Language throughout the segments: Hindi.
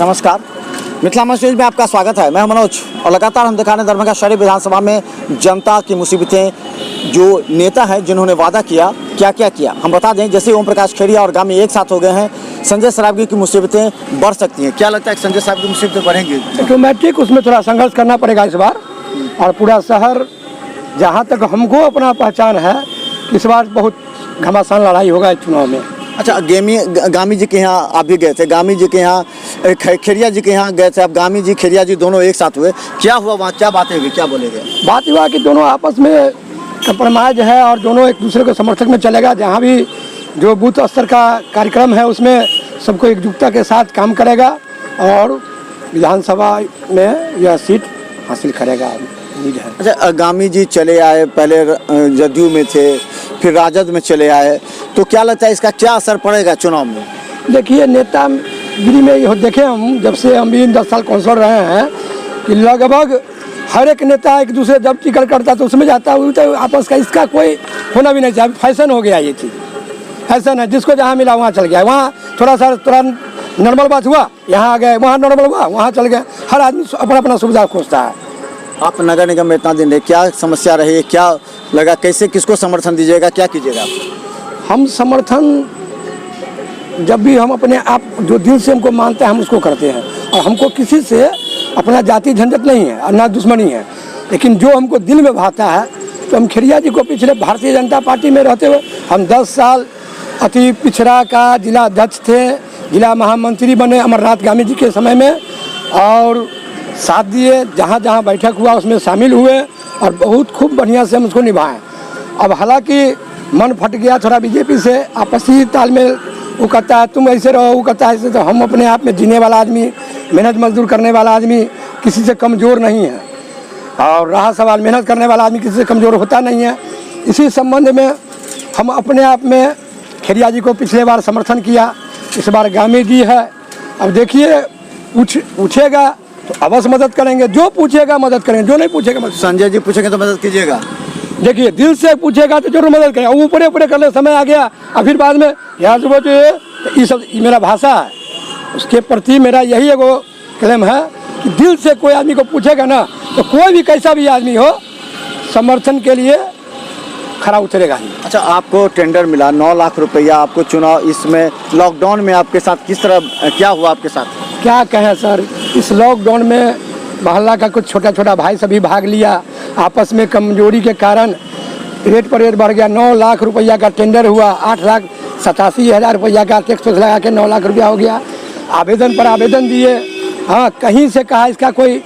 नमस्कार, मिथिला मैसेज में आपका स्वागत है। मैं मनोज और लगातार हम दिखा रहे हैं दरभंगा शहरी विधानसभा में जनता की मुसीबतें, जो नेता हैं जिन्होंने वादा किया क्या क्या किया। हम बता दें, जैसे ओम प्रकाश खेड़िया और गामी एक साथ हो गए हैं, संजय सरावगी की मुसीबतें बढ़ सकती हैं। क्या लगता है कि संजय साहब की मुसीबतें बढ़ेंगी? ऑटोमेटिक उसमें थोड़ा संघर्ष करना पड़ेगा इस बार। और पूरा शहर, जहाँ तक हमको अपना पहचान है, इस बार बहुत घमासान लड़ाई होगा इस चुनाव में। अच्छा, गामी जी के यहाँ आप भी गए थे, गामी जी के यहाँ खेड़िया जी के यहाँ गए थे, अब गामी जी खेड़िया जी दोनों एक साथ हुए, क्या हुआ वहाँ, क्या बातें हुई, क्या बोलेंगे? बात हुआ कि दोनों आपस में कंप्रोमाइज है और दोनों एक दूसरे के समर्थक में चलेगा। जहाँ भी जो बूथ स्तर का कार्यक्रम है उसमें सबको एकजुटता के साथ काम करेगा और विधानसभा में यह सीट हासिल करेगा, उम्मीद है। अच्छा, गामी जी चले आए, पहले जदयू में थे, फिर राजद में चले आए, तो क्या लगता है इसका क्या असर पड़ेगा चुनाव में? देखिए, नेतागिरी में ये देखे हम, जब से हम भी 10 साल काउंसलर रहे हैं, कि लगभग हर एक नेता एक दूसरे जब टिकट करता तो उसमें जाता है, तो आपस का इसका कोई होना भी नहीं चाहिए। फैशन हो गया ये चीज़, फैशन है, जिसको जहाँ मिला वहाँ चल गया। वहाँ थोड़ा सा नॉर्मल बात हुआ, यहाँ आ गए, वहाँ नॉर्मल हुआ, वहाँ चल गए। हर आदमी अपना अपना सुविधा खोजता है। आप नगर निगम में इतना दिन रहे, क्या समस्या रही, क्या लगा, कैसे किसको समर्थन दीजिएगा, क्या कीजिएगा? हम समर्थन जब भी हम अपने आप जो दिल से हमको मानते हैं हम उसको करते हैं, और हमको किसी से अपना जाति झंझट नहीं है और ना दुश्मनी है। लेकिन जो हमको दिल में भाता है, तो हम खेड़िया जी को पिछले भारतीय जनता पार्टी में रहते हुए हम 10 साल अति पिछड़ा का जिला अध्यक्ष थे, जिला महामंत्री बने अमरनाथ गामी जी के समय में, और साथ दिए, जहाँ जहाँ बैठक हुआ उसमें शामिल हुए और बहुत खूब बढ़िया से हम उसको निभाएं। अब हालांकि मन फट गया थोड़ा बीजेपी से, आपसी तालमेल, वो कहता है तुम ऐसे रहो, वो कहता है ऐसे, तो हम अपने आप में जीने वाला आदमी, मेहनत मजदूर करने वाला आदमी किसी से कमज़ोर नहीं है, और रहा सवाल मेहनत करने वाला आदमी किसी से कमज़ोर होता नहीं है। इसी संबंध में हम अपने आप में खेड़िया जी को पिछले बार समर्थन किया, इस बार गामी जी है। अब देखिए, पूछेगा तो अवश्य मदद करेंगे, जो पूछेगा मदद करेंगे, जो नहीं पूछेगा मदद। संजय जी पूछेंगे तो मदद कीजिएगा? देखिए, दिल से पूछेगा तो जरूर मदद करेगा। ऊपरे ऊपरे कर ले, समय आ गया और फिर बाद में यहाँ से बोले तो ये सब मेरा भाषा है, उसके प्रति मेरा यही एगो क्लेम है कि दिल से कोई आदमी को पूछेगा ना, तो कोई भी कैसा भी आदमी हो समर्थन के लिए खड़ा उतरेगा ही। अच्छा, आपको टेंडर मिला 9 लाख रुपया, आपको चुनाव, इसमें लॉकडाउन में आपके साथ किस तरह क्या हुआ आपके साथ? क्या कहें सर, इस लॉकडाउन में मोहल्ला का कुछ छोटा छोटा भाई सभी भाग लिया, आपस में कमजोरी के कारण रेट पर रेट बढ़ गया। 9 लाख रुपया का टेंडर हुआ, 8,87,000 रुपया का टैक्स लगा के 9 लाख रुपया हो गया। आवेदन पर आवेदन दिए, हाँ, कहीं से कहा इसका कोई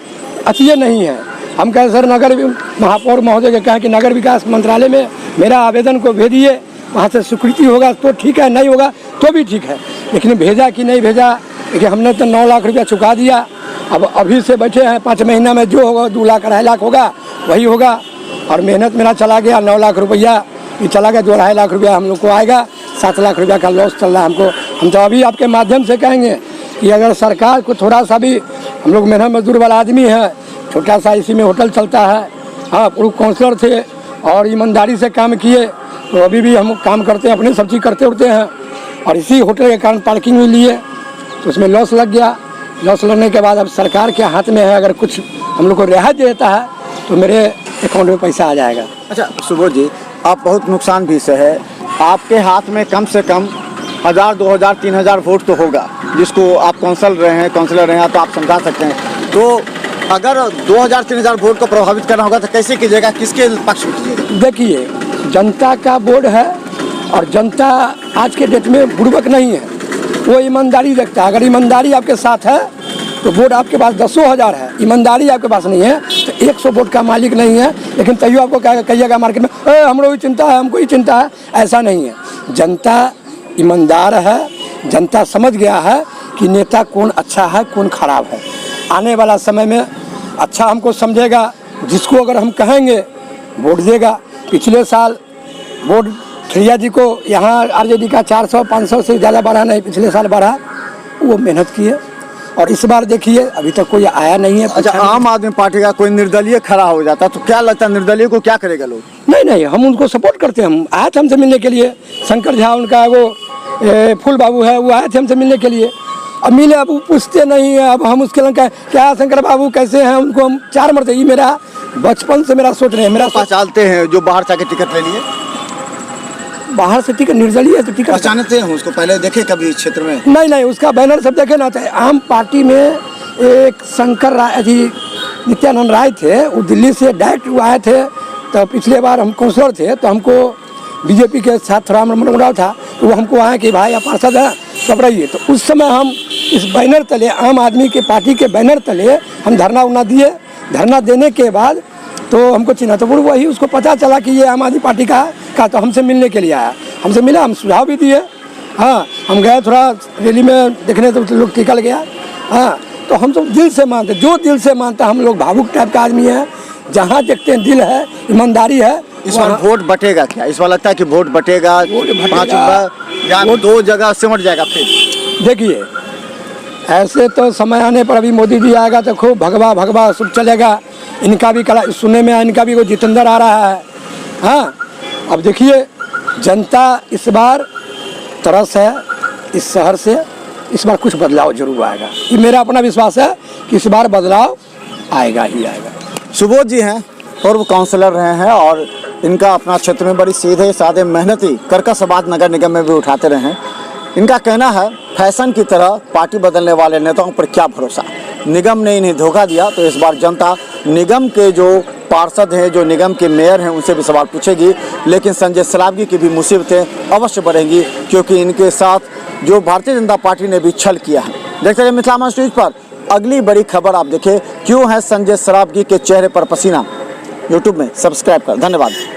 अतिय नहीं है। हम कहें सर, नगर महापौर महोदय के कहें कि नगर विकास मंत्रालय में मेरा आवेदन को भेजिए, वहाँ से स्वीकृति होगा तो ठीक है, नहीं होगा तो भी ठीक है। लेकिन भेजा कि नहीं भेजा, देखिए हमने तो 9 लाख रुपया चुका दिया। अब अभी से बैठे हैं, 5 महीना में जो होगा 2 लाख 2.5 लाख होगा वही होगा। और मेहनत मेरा चला गया, 9 लाख रुपया ये चला गया, 2.5 लाख रुपया हम लोग को आएगा, 7 लाख रुपया का लॉस चल रहा है हमको। हम तो अभी आपके माध्यम से कहेंगे कि अगर सरकार को थोड़ा सा भी, हम लोग मेहनत मजदूर वाला आदमी है, छोटा सा इसी में होटल चलता है, हाँ, पूर्व काउंसलर थे और ईमानदारी से काम किए, तो अभी भी हम काम करते हैं, अपनी सब चीज़ करते उठते हैं। और इसी होटल के कारण पार्किंग में लिए तो उसमें लॉस लग गया। लॉस लगने के बाद अब सरकार के हाथ में है, अगर कुछ हम लोग को रियायत देता है तो मेरे अकाउंट में पैसा आ जाएगा। अच्छा सुबोध जी, आप बहुत नुकसान भी से है, आपके हाथ में कम से कम 1000, 2000, 3000 वोट तो होगा, जिसको आप काउंसलर रहे हैं तो आप समझा सकते हैं। तो अगर 2000, 3000 वोट को प्रभावित करना होगा तो कैसे कीजिएगा, किसके पक्ष में कीजिएगा? देखिए, जनता का बोर्ड है और जनता आज के डेट में बुड़बक नहीं है, वो ईमानदारी देखता है। अगर ईमानदारी आपके साथ है तो वोट आपके पास 10,000 है, ईमानदारी आपके पास नहीं है तो 100 वोट का मालिक नहीं है। लेकिन तैयो आपको कहिएगा मार्केट में हम लोग चिंता है, हमको ही चिंता है, ऐसा नहीं है। जनता ईमानदार है, जनता समझ गया है कि नेता कौन अच्छा है कौन खराब है। आने वाला समय में अच्छा हमको समझेगा, जिसको अगर हम कहेंगे वोट देगा। पिछले साल वोट खेड़िया जी को यहाँ आरजेडी का 400-500 से ज़्यादा बढ़ा नहीं, पिछले साल बढ़ा, वो मेहनत किए। और इस बार देखिए अभी तक कोई आया नहीं है। अच्छा, आम आदमी पार्टी का कोई निर्दलीय खड़ा हो जाता तो क्या लगता है, निर्दलीय को क्या करेगा लोग? नहीं, हम उनको सपोर्ट करते हैं। हम आए थे हमसे मिलने के लिए, शंकर झा उनका वो फूल बाबू है, वो आए थे हमसे मिलने के लिए। अब मिले, अब वो पूछते नहीं है। अब हम उसके लंका क्या शंकर बाबू कैसे हैं, उनको हम 4 मरते, ये मेरा बचपन से मेरा सोच रहे हैं। मेरा पहचानते हैं जो बाहर से आके टिकट ले लिए, बाहर से टिकट निर्दलीय है तो टिकट पहचानते हैं उसको, पहले देखे कभी इस क्षेत्र में? नहीं, उसका बैनर सब देखे ना। चाहे आम पार्टी में एक शंकर राय जी, नित्यानंद राय थे, वो दिल्ली से डायरेक्ट आए थे। तो पिछले बार हम काउंसलर थे तो हमको बीजेपी के साथ थोड़ा मनमुटाव था, तो वो हमको आए कि भाई आप पार्षद हैं कब रहिए। तो उस समय हम इस बैनर तले, आम आदमी के पार्टी के बैनर तले हम धरना उना दिए। धरना देने के बाद तो हमको चिन्हा, तो वही उसको पता चला कि ये आम आदमी पार्टी का तो हमसे मिलने के लिए आया। हमसे मिला, हम सुझाव भी दिए। हाँ, हम गए थोड़ा रैली में देखने, तो लोग निकल गया। हाँ, तो हम सब दिल से मानते, जो दिल से मानता, हम लोग भावुक टाइप का आदमी है। जहाँ देखते हैं दिल है, ईमानदारी है। इस बार वोट बटेगा क्या? इस बार लगता है कि वोट बटेगा, 5 या 2 जगह सिमट जाएगा फिर? देखिए, ऐसे तो समय आने पर अभी मोदी जी आएगा तो खूब भगवा सब चलेगा। इनका भी कला सुनने में, इनका भी कोई जितेंद्र आ रहा है। हाँ, अब देखिए जनता इस बार तरस है इस शहर से, इस बार कुछ बदलाव जरूर आएगा। ये मेरा अपना विश्वास है कि इस बार बदलाव आएगा ही आएगा। सुबोध जी हैं, पूर्व काउंसलर रहे हैं और इनका अपना क्षेत्र में बड़ी सीधे साधे मेहनती कर्कश बात नगर निगम में भी उठाते रहे हैं। इनका कहना है फैशन की तरह पार्टी बदलने वाले नेताओं पर क्या भरोसा, निगम ने इन्हें धोखा दिया तो इस बार जनता निगम के जो पार्षद हैं, जो निगम के मेयर हैं, उनसे भी सवाल पूछेगी। लेकिन संजय सरावगी की भी मुसीबतें अवश्य बढ़ेंगी क्योंकि इनके साथ जो भारतीय जनता पार्टी ने भी छल किया है। देखते रहिए मिथिला मंच न्यूज पर अगली बड़ी खबर आप देखें, क्यों है संजय सरावगी के चेहरे पर पसीना। यूट्यूब में सब्सक्राइब कर, धन्यवाद।